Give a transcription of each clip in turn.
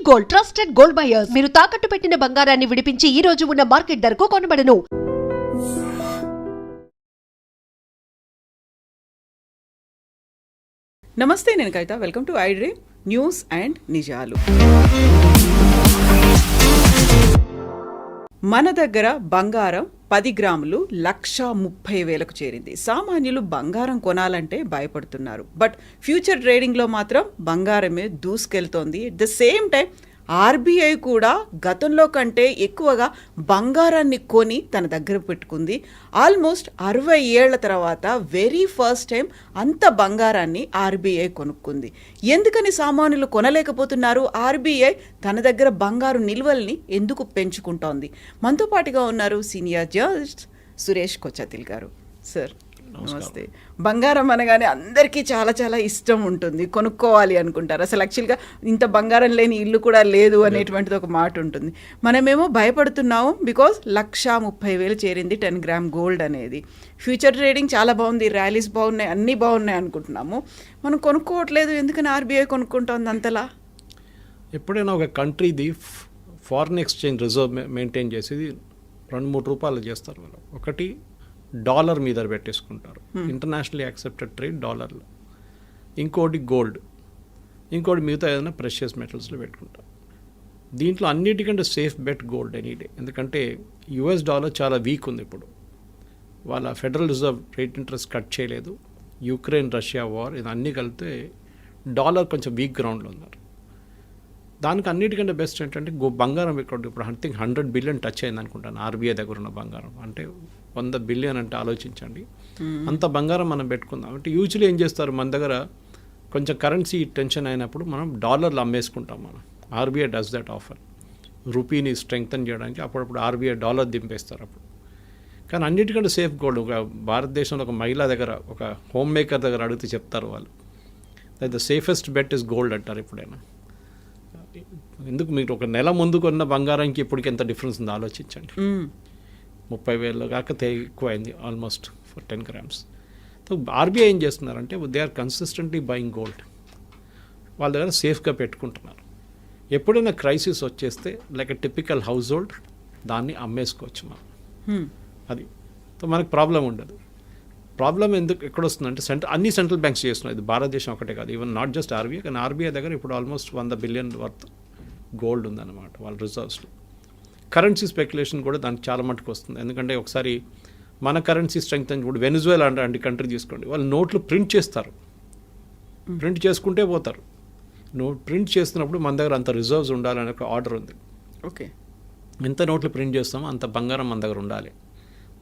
Gold, trusted gold buyers. మీరు తాకట్టు పెట్టిన బంగారాన్ని విడిపించి ఈ రోజు ఉన్న మార్కెట్ ధరకు కొనబడను. నమస్తే, నేను Kavitha. Welcome to I dream news and నిజాలు. మన దగ్గర బంగారం 10 గ్రాములు 1,30,000కు చేరింది. సామాన్యులు బంగారం కొనాలంటే భయపడుతున్నారు. బట్ ఫ్యూచర్ ట్రేడింగ్లో మాత్రం బంగారమే దూసుకెళ్తోంది. At the same time RBI కూడా గతంలో కంటే ఎక్కువగా బంగారాన్ని కొని తన దగ్గర పెట్టుకుంది. ఆల్మోస్ట్ 60 ఏళ్ల తర్వాత వెరీ ఫస్ట్ టైం అంత బంగారాన్ని ఆర్బీఐ కొనుక్కుంది. ఎందుకని సామాన్యులు కొనలేకపోతున్నారు? ఆర్బీఐ తన దగ్గర బంగారు నిల్వల్ని ఎందుకు పెంచుకుంటోంది? మనతో పాటుగా ఉన్నారు సీనియర్ జర్నలిస్ట్ సురేష్ కొచ్చతిల్ గారు. సార్ నమస్తే. బంగారం అనగానే అందరికీ చాలా చాలా ఇష్టం ఉంటుంది, కొనుక్కోవాలి అనుకుంటారు. అసలు యాక్చువల్గా ఇంత బంగారం లేని ఇల్లు కూడా లేదు అనేటువంటిది ఒక మాట ఉంటుంది. మనమేమో భయపడుతున్నాము బికాజ్ 1,30,000 చేరింది 10 గ్రామ్ గోల్డ్ అనేది. ఫ్యూచర్ ట్రేడింగ్ చాలా బాగుంది, ర్యాలీస్ బాగున్నాయి, అన్నీ బాగున్నాయి అనుకుంటున్నాము. మనం కొనుక్కోవట్లేదు. ఎందుకని ఆర్బీఐ కొనుక్కుంటోంది అంతలా? ఎప్పుడైనా ఒక కంట్రీది ఫారిన్ ఎక్స్చేంజ్ రిజర్వ్ మెయింటైన్ చేసేది 2-3 రూపాయలు చేస్తారు వాళ్ళు. ఒకటి డాలర్ మీద పెట్టేసుకుంటారు, ఇంటర్నేషనల్లీ యాక్సెప్టెడ్ ట్రేడ్ డాలర్లో. ఇంకోటి గోల్డ్, ఇంకోటి మిగతా ఏదైనా ప్రెషియస్ మెటల్స్లో పెట్టుకుంటారు. దీంట్లో అన్నిటికంటే safe bet gold any day. ఎందుకంటే యుఎస్ డాలర్ చాలా వీక్ ఉంది ఇప్పుడు. వాళ్ళ federal reserve rate interest cut చేయలేదు. యుక్రెయిన్ రష్యా వార్ ఇది అన్నీ కలిపితే డాలర్ కొంచెం వీక్ గ్రౌండ్లో ఉన్నారు. దానికి అన్నిటికంటే బెస్ట్ ఏంటంటే బంగారం ఇక్కడ ఇప్పుడు ఐ థింక్ 100 బిలియన్ టచ్ అయింది అనుకుంటాను ఆర్బీఐ దగ్గర ఉన్న బంగారం. అంటే 100 బిలియన్ అంటే ఆలోచించండి, అంత బంగారం మనం పెట్టుకుందాం. అంటే యూజువల్లీ ఏం చేస్తారు, మన దగ్గర కొంచెం కరెన్సీ టెన్షన్ అయినప్పుడు మనం డాలర్లు అమ్మేసుకుంటాం. మనం ఆర్బీఐ డస్ దట్ ఆఫర్, రూపీని స్ట్రెంగ్తన్ చేయడానికి అప్పుడప్పుడు ఆర్బీఐ డాలర్ దింపేస్తారు అప్పుడు. కానీ అన్నిటికంటే సేఫ్ గోల్డ్ ఒక భారతదేశంలో ఒక మహిళ దగ్గర, ఒక హోమ్ మేకర్ దగ్గర అడిగితే చెప్తారు వాళ్ళు, the safest bet is gold అంటారు ఎప్పుడైనా. ఎందుకు మీరు ఒక నెల ముందు కొన్న బంగారానికి ఇప్పటికి ఎంత డిఫరెన్స్ ఉందో ఆలోచించండి. 30,000 కాక ఎక్కువ అయింది almost for 10 grams. So RBI ఏం చేస్తున్నారంటే they are consistently buying gold. వాళ్ళ దగ్గర సేఫ్గా పెట్టుకుంటున్నారు. ఎప్పుడైనా క్రైసిస్ వచ్చేస్తే like a typical household దాన్ని అమ్మేసుకోవచ్చు మనం. అది సో మనకు ప్రాబ్లం ఉండదు. ప్రాబ్లం ఎందుకు ఎక్కడొస్తుందంటే అన్ని సెంట్రల్ బ్యాంక్స్ చేస్తున్నాయి. ఇది భారతదేశం ఒకటే కాదు, ఈవెన్ నాట్ జస్ట్ ఆర్బీఐ. కానీ ఆర్బీఐ దగ్గర ఇప్పుడు ఆల్మోస్ట్ 100 బిలియన్ వర్త్ గోల్డ్ ఉందన్నమాట వాళ్ళ రిజర్వ్స్లో. కరెన్సీ స్పెక్యులేషన్ కూడా దానికి చాలా మటుకు వస్తుంది. ఎందుకంటే ఒకసారి మన కరెన్సీ స్ట్రెంగ్త్ అని ఇప్పుడు వెనిజువేలా అంటే కంట్రీ తీసుకోండి, వాళ్ళు నోట్లు ప్రింట్ చేస్తారు, ప్రింట్ చేసుకుంటే పోతారు. ప్రింట్ చేస్తున్నప్పుడు మన దగ్గర అంత రిజర్వ్స్ ఉండాలనే ఒక ఆర్డర్ ఉంది. ఓకే, ఎంత నోట్లు ప్రింట్ చేస్తామో అంత బంగారం మన దగ్గర ఉండాలి.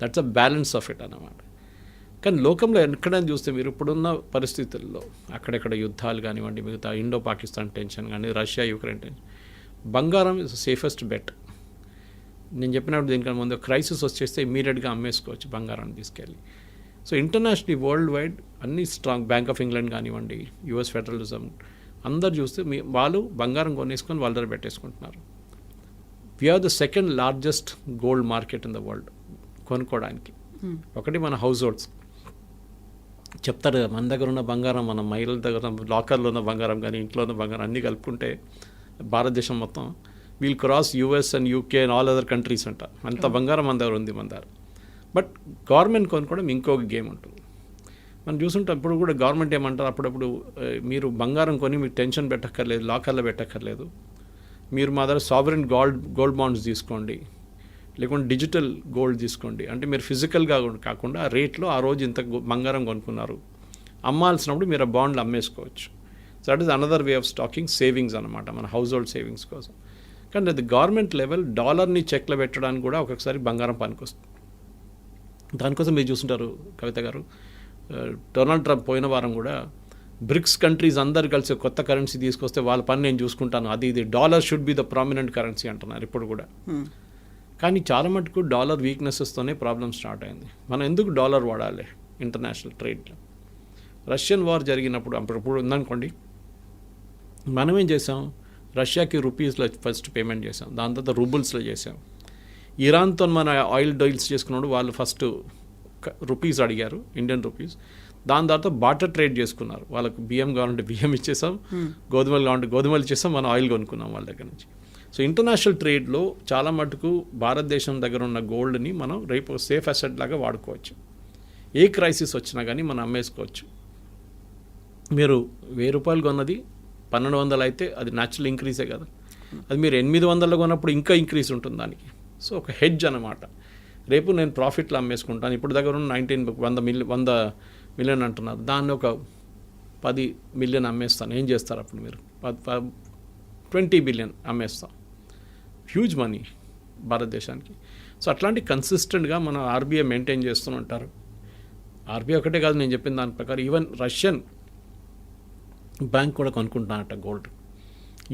That's a balance of it అన్నమాట. కానీ లోకంలో ఎక్కడైనా చూస్తే మీరు ఇప్పుడున్న పరిస్థితుల్లో అక్కడెక్కడ యుద్ధాలు కానివ్వండి, మిగతా ఇండో పాకిస్తాన్ టెన్షన్ కానీ, రష్యా యుక్రెయిన్ టెన్షన్, బంగారం ఇస్ సేఫెస్ట్ బెట్. నేను చెప్పినప్పుడు దీనికన్నా ముందు క్రైసిస్ వచ్చేస్తే ఇమీడియట్గా అమ్మేసుకోవచ్చు బంగారాన్ని తీసుకెళ్ళి. సో ఇంటర్నేషనల్లీ వరల్డ్ వైడ్ అన్ని స్ట్రాంగ్, బ్యాంక్ ఆఫ్ ఇంగ్లాండ్ కానివ్వండి, యుఎస్ ఫెడరల్ రిజర్వ్ అందరు చూస్తే వాళ్ళు బంగారం కొనేసుకొని వాళ్ళ దగ్గర పెట్టేసుకుంటున్నారు. We're the second largest gold market in the world కొనుక్కోవడానికి. ఒకటి మన హౌస్ హోల్డ్స్ చెప్తారు కదా, మన దగ్గర ఉన్న బంగారం, మన మహిళల దగ్గర లాకర్లో ఉన్న బంగారం కానీ ఇంట్లో ఉన్న బంగారం అన్నీ కలుపుకుంటే భారతదేశం మొత్తం will cross US and UK and all other countries అంట. అంత బంగారం మన దగ్గర ఉంది మన దగ్గర. బట్ గవర్నమెంట్ కొనుక్కోవడం ఇంకొక గేమ్ ఉంటుంది. మనం చూసుంటాం ఇప్పుడు కూడా గవర్నమెంట్ ఏమంటారు, అప్పుడప్పుడు మీరు బంగారం కొని మీకు టెన్షన్ పెట్టక్కర్లేదు, లాకర్లో పెట్టక్కర్లేదు, మీరు మా దగ్గర సావరెన్ గోల్డ్ బాండ్స్ తీసుకోండి, లేకుంటే డిజిటల్ గోల్డ్ తీసుకోండి. అంటే మీరు ఫిజికల్గా కాకుండా ఆ రేట్లో ఆ రోజు ఇంత బంగారం కొనుక్కున్నారు, అమ్మాల్సినప్పుడు మీరు ఆ బాండ్లు అమ్మేసుకోవచ్చు. So that is another way of stacking savings అనమాట, మన హౌస్ హోల్డ్ సేవింగ్స్ కోసం. కానీ అది గవర్నమెంట్ లెవెల్ డాలర్ని చెక్లో పెట్టడానికి కూడా ఒక్కొక్కసారి బంగారం పనికొస్తుంది. దానికోసం మీరు చూస్తుంటారు కవిత గారు, డొనాల్డ్ ట్రంప్ పోయిన వారం కూడా బ్రిక్స్ కంట్రీస్ అందరు కలిసి కొత్త కరెన్సీ తీసుకొస్తే వాళ్ళ పని నేను చూసుకుంటాను, అది ఇది dollar should be the prominent currency అంటున్నారు ఇప్పుడు కూడా. కానీ చాలా మటుకు డాలర్ వీక్నెసెస్తోనే ప్రాబ్లం స్టార్ట్ అయింది. మనం ఎందుకు డాలర్ వాడాలి ఇంటర్నేషనల్ ట్రేడ్లో? రష్యన్ వార్ జరిగినప్పుడు అప్పుడు ఉందనుకోండి, మనమేం చేసాం, రష్యాకి రూపీస్లో ఫస్ట్ పేమెంట్ చేసాం, దాని తర్వాత రూబుల్స్లో చేసాం. ఇరాన్తో మన ఆయిల్ డీల్స్ చేసుకున్నప్పుడు వాళ్ళు ఫస్ట్ రూపీస్ అడిగారు, ఇండియన్ రూపీస్. దాని తర్వాత బాటర్ ట్రేడ్ చేసుకున్నారు. వాళ్ళకు బియ్యం కావాలంటే బియ్యం ఇచ్చేసాం, గోధుమలు కావాలంటే గోధుమలు ఇచ్చేసాం, మనం ఆయిల్ కొనుక్కున్నాం వాళ్ళ దగ్గర నుంచి. సో ఇంటర్నేషనల్ ట్రేడ్లో చాలా మటుకు భారతదేశం దగ్గర ఉన్న గోల్డ్ని మనం రేపు సేఫ్ అసెట్ లాగా వాడుకోవచ్చు. ఏ క్రైసిస్ వచ్చినా కానీ మనం అమ్మేసుకోవచ్చు. మీరు ₹1000 కొన్నది 1200 అయితే అది న్యాచురల్ ఇంక్రీజే కదా. అది మీరు 800 కొన్నప్పుడు ఇంకా ఇంక్రీజ్ ఉంటుంది దానికి. సో ఒక హెడ్జ్ అనమాట. రేపు నేను ప్రాఫిట్లో అమ్మేసుకుంటాను. ఇప్పుడు దగ్గర ఉన్న 100 మిలియన్ అంటున్నారు, దాన్ని ఒక 10 మిలియన్ అమ్మేస్తాను. ఏం చేస్తారు అప్పుడు మీరు? 20 బిలియన్ అమ్మేస్తాం. హ్యూజ్ మనీ భారతదేశానికి. సో అట్లాంటి కన్సిస్టెంట్గా మనం ఆర్బీఐ మెయింటైన్ చేస్తూ ఉంటారు. ఆర్బీఐ ఒకటే కాదు, నేను చెప్పిన దాని ప్రకారం ఈవెన్ రష్యన్ బ్యాంక్ కూడా కొనుక్కుంటున్నారట గోల్డ్.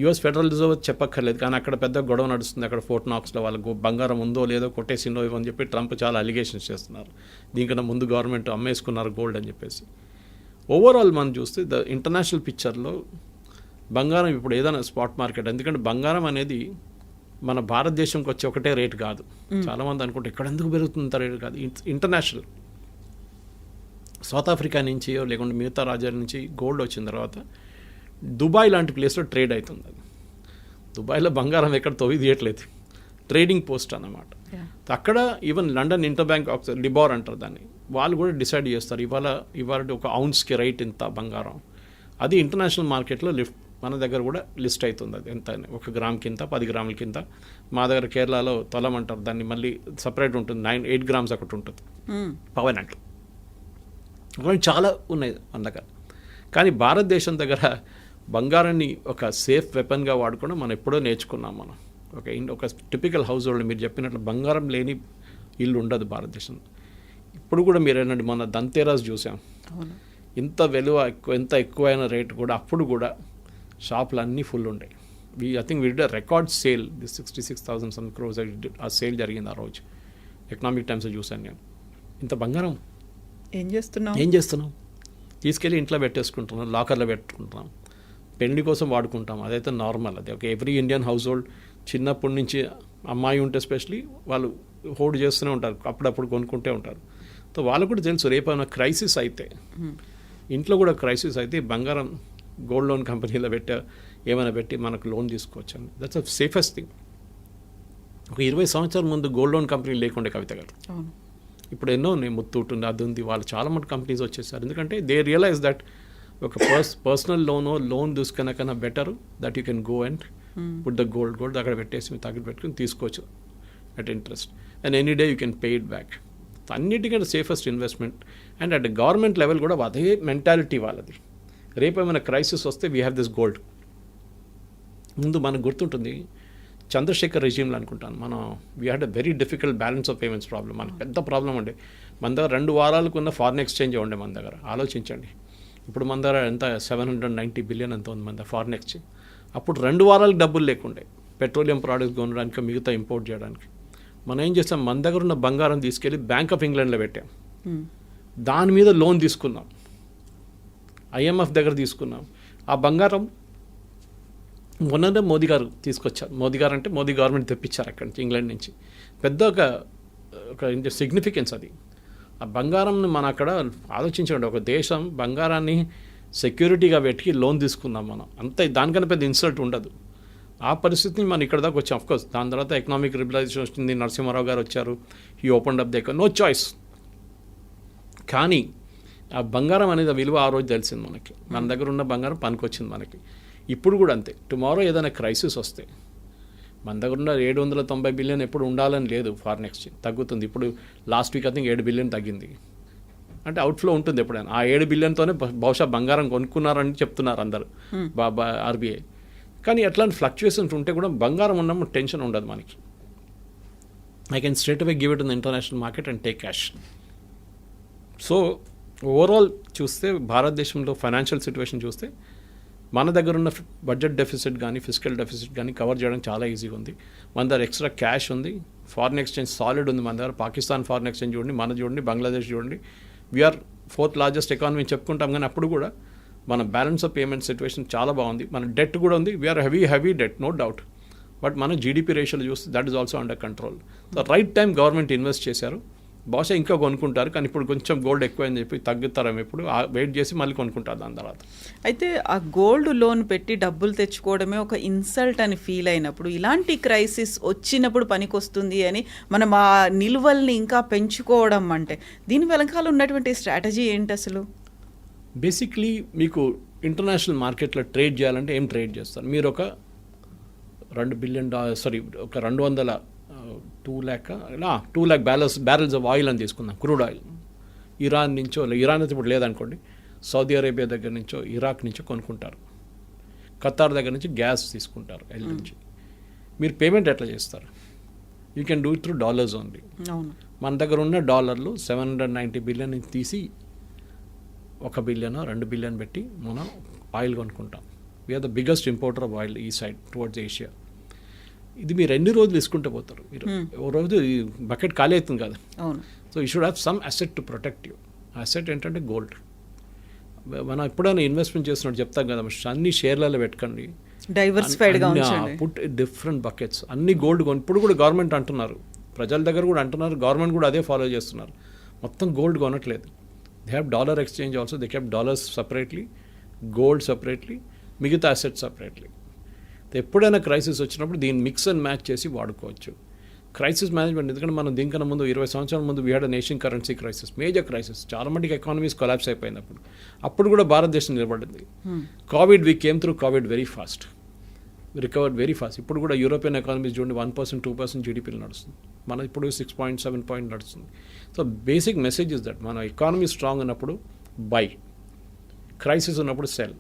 యూఎస్ ఫెడరల్ రిజర్వ్ చెప్పక్కర్లేదు, కానీ అక్కడ పెద్ద గొడవ నడుస్తుంది. అక్కడ ఫోర్ట్ నాక్స్లో వాళ్ళకు బంగారం ఉందో లేదో కొట్టేసిందో ఇవని చెప్పి ట్రంప్ చాలా అలిగేషన్స్ చేస్తున్నారు. దీనికన్నా ముందు గవర్నమెంట్ అమ్మేసుకున్నారు గోల్డ్ అని చెప్పేసి. ఓవరాల్ మనం చూస్తే ద ఇంటర్నేషనల్ పిక్చర్లో బంగారం ఇప్పుడు ఏదైనా స్పాట్ మార్కెట్, ఎందుకంటే బంగారం అనేది మన భారతదేశంకి వచ్చే ఒకటే రేటు కాదు. చాలామంది అనుకుంటే ఇక్కడ ఎందుకు పెరుగుతుందంత రేటు కాదు. ఇంటర్నేషనల్ సౌత్ ఆఫ్రికా నుంచి లేకుంటే మిగతా రాజ్యాల నుంచి గోల్డ్ వచ్చిన తర్వాత దుబాయ్ లాంటి ప్లేస్లో ట్రేడ్ అవుతుంది. అది దుబాయ్లో బంగారం ఎక్కడ తొవ్వి తీయట్లేదు, ట్రేడింగ్ పోస్ట్ అన్నమాట. అక్కడ even London inter bank LIBOR అంటారు దాన్ని, వాళ్ళు కూడా డిసైడ్ చేస్తారు ఇవాళ ఒక ఔన్స్కి రైట్ ఇంత బంగారం. అది ఇంటర్నేషనల్ మార్కెట్లో మన దగ్గర కూడా లిస్ట్ అవుతుంది. అది ఎంత 1 గ్రామ్ కింద 10 గ్రాముల కింద. మా దగ్గర కేరళలో తొలం అంటారు దాన్ని, మళ్ళీ సపరేట్ ఉంటుంది. 8 గ్రామ్స్ ఒకటి ఉంటుంది పవన్ అంటే. అలాంటి చాలా ఉన్నాయి మన దగ్గర. కానీ భారతదేశం దగ్గర బంగారాన్ని ఒక సేఫ్ వెపన్గా వాడుకోవడం మనం ఎప్పుడో నేర్చుకున్నాం. మనం ఒక టిపికల్ హౌస్ హోల్డ్ మీరు చెప్పినట్లు బంగారం లేని ఇల్లు ఉండదు భారతదేశంలో. ఇప్పుడు కూడా మీరు ఏంటంటే మన దంతేరాస్ చూసాం, ఇంత విలువ ఎంత ఎక్కువైన రేటు కూడా అప్పుడు కూడా షాపులు అన్నీ ఫుల్ ఉంటాయి. I think we did record sale, 66,000 crores ఆ సేల్ జరిగింది ఆ రోజు. ఎకనామిక్ టైమ్స్ చూశాను నేను. ఇంత బంగారం ఏం చేస్తున్నాం? తీసుకెళ్ళి ఇంట్లో పెట్టేసుకుంటున్నాం, లాకర్లో పెట్టుకుంటున్నాం, పెళ్లి కోసం వాడుకుంటాం. అదైతే నార్మల్. అది ఒక ఎవ్రీ ఇండియన్ హౌస్ హోల్డ్ చిన్నప్పటి నుంచి అమ్మాయి ఉంటే స్పెషలీ వాళ్ళు హోల్డ్ చేస్తూనే ఉంటారు, అప్పుడప్పుడు కొనుక్కుంటే ఉంటారు. సో వాళ్ళకు కూడా తెలుసు రేపు ఏమైనా క్రైసిస్ అయితే, ఇంట్లో కూడా క్రైసిస్ అయితే బంగారం గోల్డ్ లోన్ కంపెనీలో ఏమైనా పెట్టి మనకు లోన్ తీసుకోవచ్చు అండి. That's a safest thing. ఒక 20 సంవత్సరాల ముందు గోల్డ్ లోన్ కంపెనీ లేకుండే కవిత గారు. ఇప్పుడు ఎన్నో ఉన్నాయి, ముత్తూట్ ఉంది, అది ఉంది, వాళ్ళు చాలా మంది కంపెనీస్ వచ్చేసారు. ఎందుకంటే దే రియలైజ్ దట్ ఒక పర్సనల్ లోన్ తీసుకున్నా better that you can go and put the gold అక్కడ పెట్టేసి తగ్గట్టు పెట్టుకుని తీసుకోవచ్చు at interest, and any day you can pay it back. అన్నిటికంటే safest investment. And at government level కూడా అదే మెంటాలిటీ వాళ్ళది. రేపు ఏమైనా క్రైసిస్ వస్తే వీ హ్యావ్ దిస్ గోల్డ్. ముందు మనకు గుర్తుంటుంది చంద్రశేఖర్ రెజ్యూమ్లో అనుకుంటాను, మనం we had a very difficult balance of payments problem. మనకు పెద్ద ప్రాబ్లం ఉండే. మన దగ్గర 2 వారాలకు ఉన్న ఫారిన్ ఎక్స్చేంజ్ ఉండే మన దగ్గర. ఆలోచించండి, ఇప్పుడు మన దగ్గర ఎంత 790 బిలియన్ ఎంత ఉంది మన దగ్గర ఫారిన్ ఎక్స్చేంజ్. అప్పుడు 2 వారాలకు డబ్బులు లేకుండే పెట్రోలియం ప్రోడక్ట్స్ కొనడానికి, మిగతా ఇంపోర్ట్ చేయడానికి. మనం ఏం చేస్తాం, మన దగ్గర ఉన్న బంగారం తీసుకెళ్ళి బ్యాంక్ ఆఫ్ ఇంగ్లాండ్లో పెట్టాం, దాని మీద లోన్ తీసుకున్నాం, IMF దగ్గర తీసుకున్నాం. ఆ బంగారం మొన్ననే మోదీ గారు తీసుకొచ్చారు. మోదీ గారు అంటే మోదీ గవర్నమెంట్ తెప్పించారు అక్కడి నుంచి, ఇంగ్లాండ్ నుంచి. పెద్ద ఒక సిగ్నిఫికెన్స్ అది. ఆ బంగారంని మనం అక్కడ ఆలోచించండి, ఒక దేశం బంగారాన్ని సెక్యూరిటీగా పెట్టి లోన్ తీసుకుందాం మనం, అంతే. దానికన్నా పెద్ద ఇన్సల్ట్ ఉండదు. ఆ పరిస్థితిని మనం ఇక్కడ దాకా వచ్చాం. అఫ్కోర్స్ దాని తర్వాత ఎకనామిక్ లిబరలైజేషన్ వచ్చింది, నరసింహారావు గారు వచ్చారు, he opened up the no choice. కానీ ఆ బంగారం అనేది విలువ ఆ రోజు తెలిసింది మనకి. మన దగ్గర ఉన్న బంగారం పనికొచ్చింది మనకి. ఇప్పుడు కూడా అంతే. టుమారో ఏదైనా క్రైసిస్ వస్తే మన దగ్గర ఉన్న 790 బిలియన్ ఎప్పుడు ఉండాలని లేదు, ఫారిన్ ఎక్స్చేంజ్ తగ్గుతుంది. ఇప్పుడు last week I think 7 billion తగ్గింది. అంటే అవుట్ఫ్లో ఉంటుంది ఎప్పుడైనా. ఆ 7 బిలియన్తోనే బహుశా బంగారం కొనుక్కున్నారని చెప్తున్నారు అందరు, RBI. కానీ ఎట్లాంటి ఫ్లక్చుయేషన్స్ ఉంటే కూడా బంగారం ఉన్నప్పుడు టెన్షన్ ఉండదు మనకి. I can straight away give it in the international market and take cash. So overall చూస్తే భారతదేశంలో ఫైనాన్షియల్ సిచ్యువేషన్ చూస్తే మన దగ్గర ఉన్న బడ్జెట్ డెఫిసిట్ కానీ ఫిజికల్ డెఫిసిట్ కానీ కవర్ చేయడం చాలా ఈజీగా ఉంది. మన దగ్గర ఎక్స్ట్రా క్యాష్ ఉంది, ఫారిన్ ఎక్స్చేంజ్ సాలిడ్ ఉంది మన దగ్గర. పాకిస్తాన్ ఫారిన్ ఎక్స్చేంజ్ చూడండి, మన చూడండి, బంగ్లాదేశ్ చూడండి. వీఆర్ 4th లార్జెస్ట్ ఎకానమీ చెప్పుకుంటాం, కానీ అప్పుడు కూడా మన బ్యాలెన్స్ ఆఫ్ పేమెంట్ సిచ్యువేషన్ చాలా బాగుంది. మన డెట్ కూడా ఉంది, we're heavy debt, no doubt. But మన GDP రేషియోలు చూస్తే that is also under control. The right time government invest చేశారు. బహుశా ఇంకా కొనుక్కుంటారు, కానీ ఇప్పుడు కొంచెం గోల్డ్ ఎక్కువని చెప్పి తగ్గుతారేమో, ఇప్పుడు వెయిట్ చేసి మళ్ళీ కొనుక్కుంటారు దాని తర్వాత. అయితే ఆ గోల్డ్ లోన్ పెట్టి డబ్బులు తెచ్చుకోవడమే ఒక ఇన్సల్ట్ అని ఫీల్ అయినప్పుడు, ఇలాంటి క్రైసిస్ వచ్చినప్పుడు పనికొస్తుంది అని మనం ఆ నిల్వల్ని ఇంకా పెంచుకోవడం అంటే దీని వెనకాల ఉన్నటువంటి స్ట్రాటజీ ఏంటి అసలు? బేసిక్లీ మీకు ఇంటర్నేషనల్ మార్కెట్లో ట్రేడ్ చేయాలంటే ఏం ట్రేడ్ చేస్తారు? మీరు ఒక $2 బిలియన్ ఒక 2 lakh బ్యారెల్స్ ఆఫ్ ఆయిల్ అని తీసుకుందాం, క్రూడ్ ఆయిల్. ఇరాన్ నుంచో, ఇరాన్ అయితే ఇప్పుడు లేదనుకోండి, సౌదీ అరేబియా దగ్గర నుంచో, ఇరాక్ నుంచో కొనుక్కుంటారు, ఖతార్ దగ్గర నుంచి గ్యాస్ తీసుకుంటారు, నుంచి. మీరు పేమెంట్ ఎట్లా చేస్తారు? You can do it through dollars only. మన దగ్గర ఉన్న డాలర్లు 790 బిలియన్ తీసి 1 బిలియన్ 2 బిలియన్ పెట్టి మనం ఆయిల్ కొనుక్కుంటాం. We're the biggest importer of oil ఈ సైడ్ టువర్డ్స్ ఏషియా. ఇది మీరు 2 రోజులు తీసుకుంటూ పోతారు, మీరు ఓ రోజు ఈ బకెట్ ఖాళీ అవుతుంది కదా. So you should have some asset to protect you. Asset ఏంటంటే గోల్డ్. మనం ఎప్పుడైనా ఇన్వెస్ట్మెంట్ చేస్తున్నట్టు చెప్తాం కదా, అన్ని షేర్లలో పెట్టకండి, డైవర్సిఫైడ్గా పుట్ డిఫరెంట్ బకెట్స్, అన్ని గోల్డ్ కొని. ఇప్పుడు కూడా గవర్నమెంట్ అంటున్నారు, ప్రజల దగ్గర కూడా అంటున్నారు, గవర్నమెంట్ కూడా అదే ఫాలో చేస్తున్నారు, మొత్తం గోల్డ్ కొనట్లేదు. They have dollar exchange also, they have dollars separately, gold separately, మిగతా అసెట్స్ సపరేట్లీ. ఎప్పుడైనా క్రైసిస్ వచ్చినప్పుడు దీన్ని మిక్స్ అండ్ మ్యాచ్ చేసి వాడుకోవచ్చు. క్రైసిస్ మేనేజ్మెంట్, ఎందుకంటే మనం దీనికన్నా ముందు 20 సంవత్సరాల ముందు we had nation currency crisis, major crisis, చాలా మందికి ఎకానమీస్ కొలాప్స్ అయిపోయినప్పుడు. అప్పుడు కూడా భారతదేశం నిలబడింది. Covid, we came through Covid very fast, recovered very fast. ఇప్పుడు కూడా యూరోపియన్ ఎకానమీస్ చూడండి 1%, 2% జీడీపీలు నడుస్తుంది, మన ఇప్పుడు 6.7 నడుస్తుంది. So basic message is that మన ఎకానమీ స్ట్రాంగ్ ఉన్నప్పుడు బై, క్రైసిస్ ఉన్నప్పుడు cell.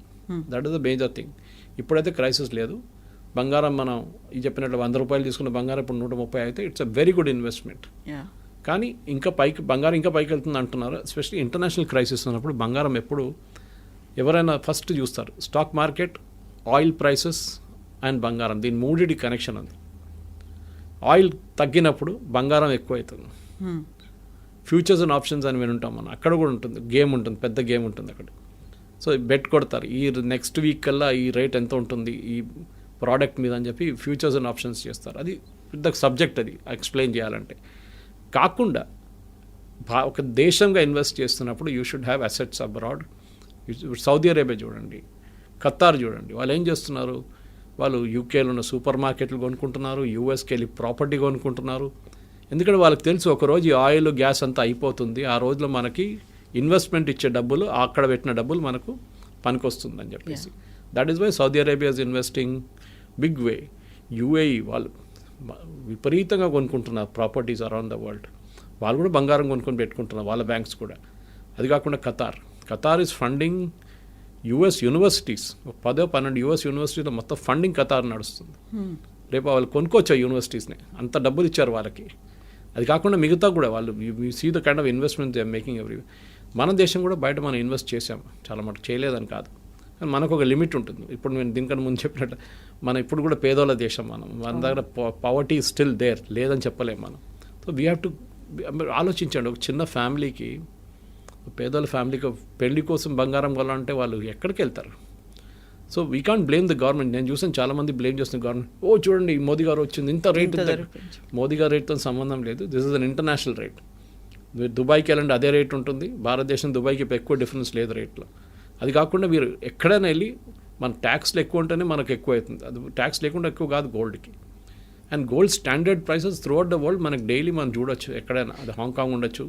That is the major thing. ఇప్పుడైతే క్రైసిస్ లేదు. బంగారం మనం ఈ చెప్పినట్లు $100 తీసుకున్న బంగారం ఇప్పుడు 130 అయితే it's a very good investment. కానీ ఇంకా బంగారం ఇంకా పైకి వెళ్తుంది అంటున్నారు. ఎస్పెషల్లీ ఇంటర్నేషనల్ క్రైసిస్ ఉన్నప్పుడు బంగారం ఎప్పుడు ఎవరైనా ఫస్ట్ చూస్తారు, stock market, oil prices and బంగారం, దీని మూడిటి కనెక్షన్ ఉంది. ఆయిల్ తగ్గినప్పుడు బంగారం ఎక్కువ అవుతుంది. ఫ్యూచర్స్ అండ్ ఆప్షన్స్ అని వినుంటాం మనం, అక్కడ కూడా ఉంటుంది, గేమ్ ఉంటుంది, పెద్ద గేమ్ ఉంటుంది అక్కడ. సో బెట్ కొడతారు, ఈ నెక్స్ట్ వీక్ కల్లా ఈ రేట్ ఎంత ఉంటుంది ఈ ప్రోడక్ట్ మీద అని చెప్పి ఫ్యూచర్స్ అండ్ ఆప్షన్స్ చేస్తారు. అది పెద్ద సబ్జెక్ట్, అది ఎక్స్ప్లెయిన్ చేయాలంటే. కాకుండా ఒక దేశంగా ఇన్వెస్ట్ చేస్తున్నప్పుడు you should have assets abroad. Saudi Arabia చూడండి, ఖతార్ చూడండి, వాళ్ళు ఏం చేస్తున్నారు, వాళ్ళు యూకేలో ఉన్న సూపర్ మార్కెట్లు కొనుక్కుంటున్నారు, యూఎస్కి వెళ్ళి ప్రాపర్టీ కొనుక్కుంటున్నారు. ఎందుకంటే వాళ్ళకి తెలుసు ఒకరోజు ఈ ఆయిల్ గ్యాస్ అంతా అయిపోతుంది, ఆ రోజులో మనకి ఇన్వెస్ట్మెంట్ ఇచ్చే డబ్బులు, అక్కడ పెట్టిన డబ్బులు మనకు పనికొస్తుందని చెప్పేసి. That is why Saudi Arabia is investing big way. UAE వాళ్ళు విపరీతంగా కొనుక్కుంటున్నారు ప్రాపర్టీస్ అరౌండ్ ద వరల్డ్. వాళ్ళు కూడా బంగారం కొనుక్కొని పెట్టుకుంటున్నారు, వాళ్ళ బ్యాంక్స్ కూడా. అది కాకుండా Qatar is funding US universities, 10-12 US యూనివర్సిటీలో మొత్తం ఫండింగ్ ఖతార్ నడుస్తుంది. రేపు వాళ్ళు కొనుక్కోవచ్చు యూనివర్సిటీస్ని, అంత డబ్బులు ఇచ్చారు వాళ్ళకి. అది కాకుండా మిగతా కూడా వాళ్ళు see the kind of investment they are making every. మన దేశం కూడా బయట మనం ఇన్వెస్ట్ చేసాము, చాలా మటుకు చేయలేదని కాదు, కానీ మనకు ఒక లిమిట్ ఉంటుంది. ఇప్పుడు నేను దీనికన్నా ముందు చెప్పినట్టు మనం ఇప్పుడు కూడా పేదోళ్ళ దేశం, మన దగ్గర పవర్టీ స్టిల్ దేర్, లేదని చెప్పలేము మనం. సో వీ హ్యావ్ టు ఆలోచించండి, ఒక చిన్న ఫ్యామిలీకి, పేదోళ్ళ ఫ్యామిలీకి పెళ్లి కోసం బంగారం కొనాలంటే వాళ్ళు ఎక్కడికి వెళ్తారు? So we can't blame the government. నేను చూసాను చాలామంది బ్లేమ్ చేస్తున్న గవర్నమెంట్, ఓ చూడండి మోదీ గారు వచ్చింది ఇంత రేట్. మోదీ గారు రేట్తో సంబంధం లేదు, this is an international rate. దుబాయ్కి వెళ్ళండి అదే రేట్ ఉంటుంది, భారతదేశం దుబాయ్కి ఎక్కువ డిఫరెన్స్ లేదు రేట్లో. అది కాకుండా మీరు ఎక్కడైనా వెళ్ళి మన ట్యాక్స్లు ఎక్కువ ఉంటేనే మనకు ఎక్కువ అవుతుంది, అది ట్యాక్స్ లేకుండా ఎక్కువ కాదు గోల్డ్కి. And gold standard prices throughout the world మనకు డైలీ మనం చూడొచ్చు, ఎక్కడైనా. అది హాంకాంగ్ ఉండొచ్చు,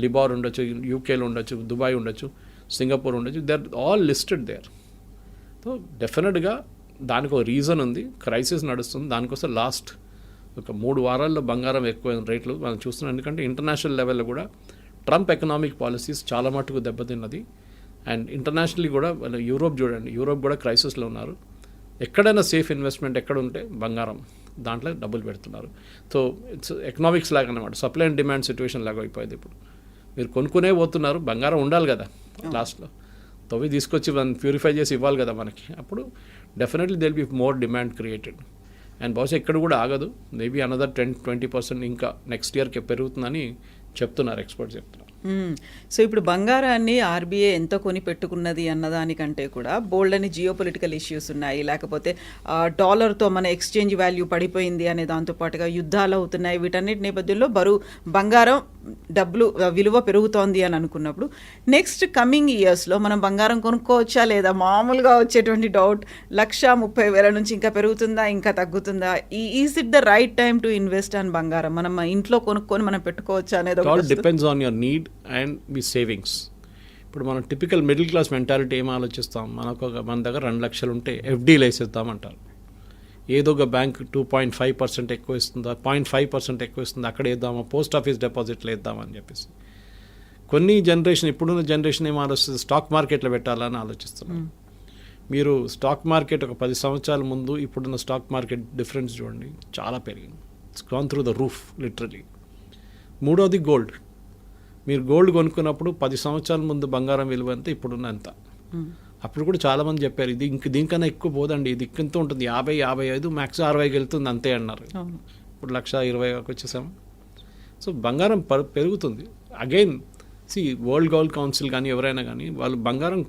లిబార్ ఉండొచ్చు, యూకేలో ఉండొచ్చు, దుబాయ్ ఉండొచ్చు, సింగపూర్ ఉండొచ్చు, they are all listed there. So డెఫినెట్గా దానికి ఒక రీజన్ ఉంది, క్రైసిస్ నడుస్తుంది. దానికోసం లాస్ట్ ఒక 3 వారాల్లో బంగారం ఎక్కువ రేట్లు మనం చూస్తున్నాం. ఎందుకంటే ఇంటర్నేషనల్ లెవెల్లో కూడా ట్రంప్ ఎకనామిక్ పాలసీస్ చాలా మటుకు దెబ్బతిన్నది. అండ్ ఇంటర్నేషనల్లీ కూడా యూరోప్ చూడండి, యూరోప్ కూడా క్రైసిస్లో ఉన్నారు. ఎక్కడైనా సేఫ్ ఇన్వెస్ట్మెంట్ ఎక్కడ ఉంటే బంగారం, దాంట్లో డబ్బులు పెడుతున్నారు. సో ఇట్స్ ఎకనామిక్స్ లాగా అనమాట, సప్లై అండ్ డిమాండ్ సిచ్యువేషన్ లాగా అయిపోయింది. ఇప్పుడు మీరు కొనుక్కునే పోతున్నారు, బంగారం ఉండాలి కదా లాస్ట్లో, తవ్వి తీసుకొచ్చి ప్యూరిఫై చేసి ఇవ్వాలి కదా మనకి. అప్పుడు definitely they will be more demand created. And బహుశా ఇక్కడ కూడా ఆగదు, మేబీ అనదర్ 10-20% ఇంకా నెక్స్ట్ ఇయర్కి పెరుగుతుందని చెప్తున్నారు, ఎక్స్పర్ట్స్ చెప్తున్నారు. సో ఇప్పుడు బంగారాన్ని ఆర్బీఐ ఎంత కొని పెట్టుకున్నది అన్నదానికంటే కూడా బోల్డ్ అని జియోపొలిటికల్ ఇష్యూస్ ఉన్నాయి, లేకపోతే డాలర్తో మన ఎక్స్చేంజ్ వాల్యూ పడిపోయింది అనే దాంతోపాటుగా యుద్ధాలు అవుతున్నాయి. వీటన్నిటి నేపథ్యంలో బంగారం డబ్బులు విలువ పెరుగుతోంది అని అనుకున్నప్పుడు నెక్స్ట్ కమింగ్ ఇయర్స్లో మనం బంగారం కొనుక్కోవచ్చా లేదా? మామూలుగా వచ్చేటువంటి డౌట్, 1,30,000 నుంచి ఇంకా పెరుగుతుందా, ఇంకా తగ్గుతుందా? Is it the right time to invest on బంగారం? మనం ఇంట్లో కొనుక్కొని మనం పెట్టుకోవచ్చా అనేది it all depends on your need and me savings. ఇప్పుడు మనం టిపికల్ మిడిల్ క్లాస్ మెంటాలిటీ ఏం ఆలోచిస్తాం, మన దగ్గర 2 లక్షలు ఉంటే ఎఫ్డీలు వేసేద్దామంటారు. ఏదో ఒక బ్యాంక్ 2.5% ఎక్కువ ఇస్తుందా, 0.5% ఎక్కువ ఇస్తుందా, అక్కడ వేద్దామా, పోస్ట్ ఆఫీస్ డిపాజిట్లు వేద్దామని చెప్పేసి. కొన్ని జనరేషన్, ఇప్పుడున్న జనరేషన్ ఏం ఆలోచిస్తుంది, స్టాక్ మార్కెట్లో పెట్టాలని ఆలోచిస్తున్నాం. మీరు స్టాక్ మార్కెట్ ఒక 10 సంవత్సరాల ముందు ఇప్పుడున్న స్టాక్ మార్కెట్ డిఫరెన్స్ చూడండి, చాలా పెరిగింది. It's gone through the roof literally. మూడోది గోల్డ్. మీరు గోల్డ్ కొనుక్కున్నప్పుడు 10 సంవత్సరాల ముందు బంగారం విలువ అంతా ఇప్పుడున్న ఎంత. అప్పుడు కూడా చాలామంది చెప్పారు ఇది దీనికన్నా ఎక్కువ పోదండి, ఇది ఇంత ఉంటుంది, 50, 55, మ్యాక్స్ 60కి వెళ్తుంది అంతే అన్నారు. ఇప్పుడు 1,20,000 వచ్చేసాము. సో బంగారం పెరుగుతుంది. అగైన్ వరల్డ్ గోల్డ్ కౌన్సిల్ కానీ ఎవరైనా కానీ వాళ్ళు బంగారం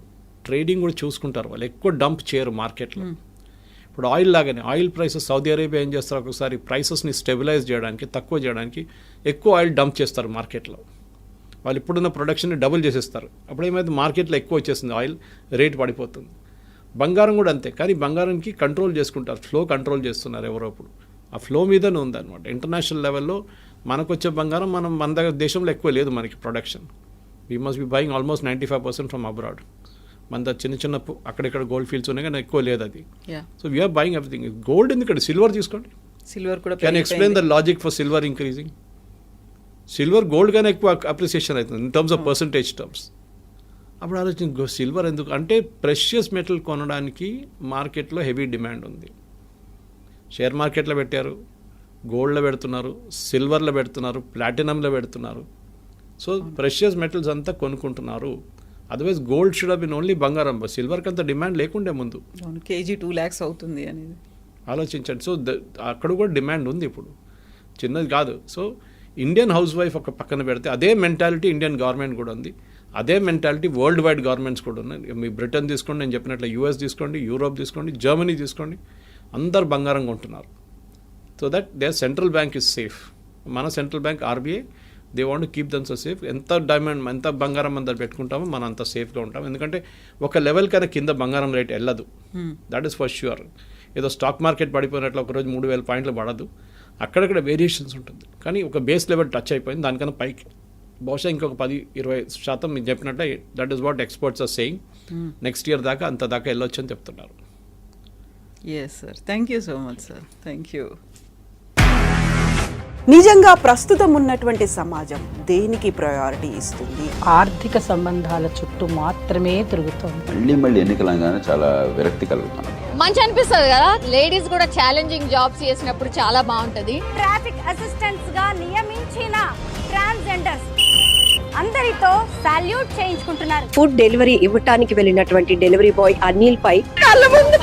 ట్రేడింగ్ కూడా చూసుకుంటారు. వాళ్ళు ఎక్కువ డంప్ చేయరు మార్కెట్లో. ఇప్పుడు ఆయిల్ లాగానే, ఆయిల్ ప్రైసెస్ సౌదీ అరేబియా ఏం చేస్తారు, ఒకసారి ప్రైసెస్ని స్టెబిలైజ్ చేయడానికి, తక్కువ చేయడానికి ఎక్కువ ఆయిల్ డంప్ చేస్తారు మార్కెట్లో. వాళ్ళు ఇప్పుడున్న ప్రొడక్షన్ని డబుల్ చేసేస్తారు. అప్పుడు ఏమైతే మార్కెట్లో ఎక్కువ వచ్చేస్తుంది, ఆయిల్ రేట్ పడిపోతుంది. బంగారం కూడా అంతే, కానీ బంగారానికి కంట్రోల్ చేసుకుంటారు, ఫ్లో కంట్రోల్ చేస్తున్నారు ఎవరో. అప్పుడు ఆ ఫ్లో మీదనే ఉందన్నమాట. ఇంటర్నేషనల్ లెవెల్లో మనకు వచ్చే బంగారం మన దగ్గర దేశంలో ఎక్కువ లేదు మనకి production. We must be buying almost 95% from abroad. మన దగ్గర చిన్న చిన్న అక్కడిక్కడ గోల్డ్ ఫీల్డ్స్ ఉన్నాయి కానీ ఎక్కువ లేదు అది. So we're buying everything. Gold ఎందుకంటే సిల్వర్ తీసుకోండి. సిల్వర్ కూడా can explain the logic for silver increasing. Silver gold కానీ ఎక్కువ అప్రిసియేషన్ అవుతుంది in terms of percentage terms. అప్పుడు ఆలోచన సిల్వర్ ఎందుకు అంటే ప్రెషియస్ మెటల్ కొనడానికి మార్కెట్లో హెవీ డిమాండ్ ఉంది. షేర్ మార్కెట్లో పెట్టారు, గోల్డ్లో పెడుతున్నారు, సిల్వర్లో పెడుతున్నారు, ప్లాటినంలో పెడుతున్నారు. సో ప్రెషియస్ మెటల్స్ అంతా కొనుక్కుంటున్నారు. Otherwise gold should have been only బంగారం. సిల్వర్కి అంత డిమాండ్ లేకుండే ముందు. కేజీ 2 lakhs అవుతుంది అనేది ఆలోచించండి. సో అక్కడ కూడా డిమాండ్ ఉంది ఇప్పుడు, చిన్నది కాదు. సో ఇండియన్ హౌస్ వైఫ్ ఒక పక్కన పెడితే అదే మెంటాలిటీ ఇండియన్ గవర్నమెంట్ కూడా ఉంది, అదే మెంటాలిటీ వరల్డ్ వైడ్ గవర్నమెంట్స్ కూడా ఉన్నాయి. మీ బ్రిటన్ తీసుకోండి, నేను చెప్పినట్లు US తీసుకోండి, యూరోప్ తీసుకోండి, జర్మనీ తీసుకోండి, అందరు బంగారం కొంటున్నారు. So that their central bank is safe. మన central bank RBI they want to keep them so safe. ఎంత బంగారం అందరు పెట్టుకుంటామో మనం అంత సేఫ్గా ఉంటాం. ఎందుకంటే ఒక లెవెల్ కన్నా కింద బంగారం రేట్ వెళ్ళదు. That is for sure. ఏదో స్టాక్ మార్కెట్ పడిపోయినట్లు ఒకరోజు 3,000 పాయింట్లు పడదు, అక్కడక్కడ వేరియేషన్స్ ఉంటుంది. కానీ ఒక బేస్ లెవెల్ టచ్ అయిపోయింది, దానికన్నా పైకి బహుశా ఇంకొక 10-20% మీరు చెప్పినట్టే that is what experts are saying. Next year దాకా అంత దాకా వెళ్ళొచ్చు అని చెప్తున్నారు. Yes sir, thank you so much sir. Thank you. నిజంగా ప్రస్తుతం ఉన్నటువంటి సమాజం దేనికి ప్రయారిటీ ఇస్తుంది? ఆర్థిక సంబంధాల చుట్టూ మాత్రమే తిరుగుతోంది. మళ్ళీ ఎన్నికలంగానే చాలా విరక్తి కలుగుతున్నాం. మంచి అనిపిస్తుంది కదా, లేడీస్ కూడా ఛాలెంజింగ్ జాబ్స్ చేసినప్పుడు చాలా బాగుంటది. ట్రాఫిక్ అసిస్టెంట్స్ గా నియమించిన ట్రాన్స్జెండర్స్ అందరితో సాల్యూట్ చేయించుకుంటున్నారు. ఫుడ్ డెలివరీ ఇవ్వటానికి వెళ్ళినటువంటి డెలివరీ బాయ్ అనిల్ పై కళ్ళ ముందు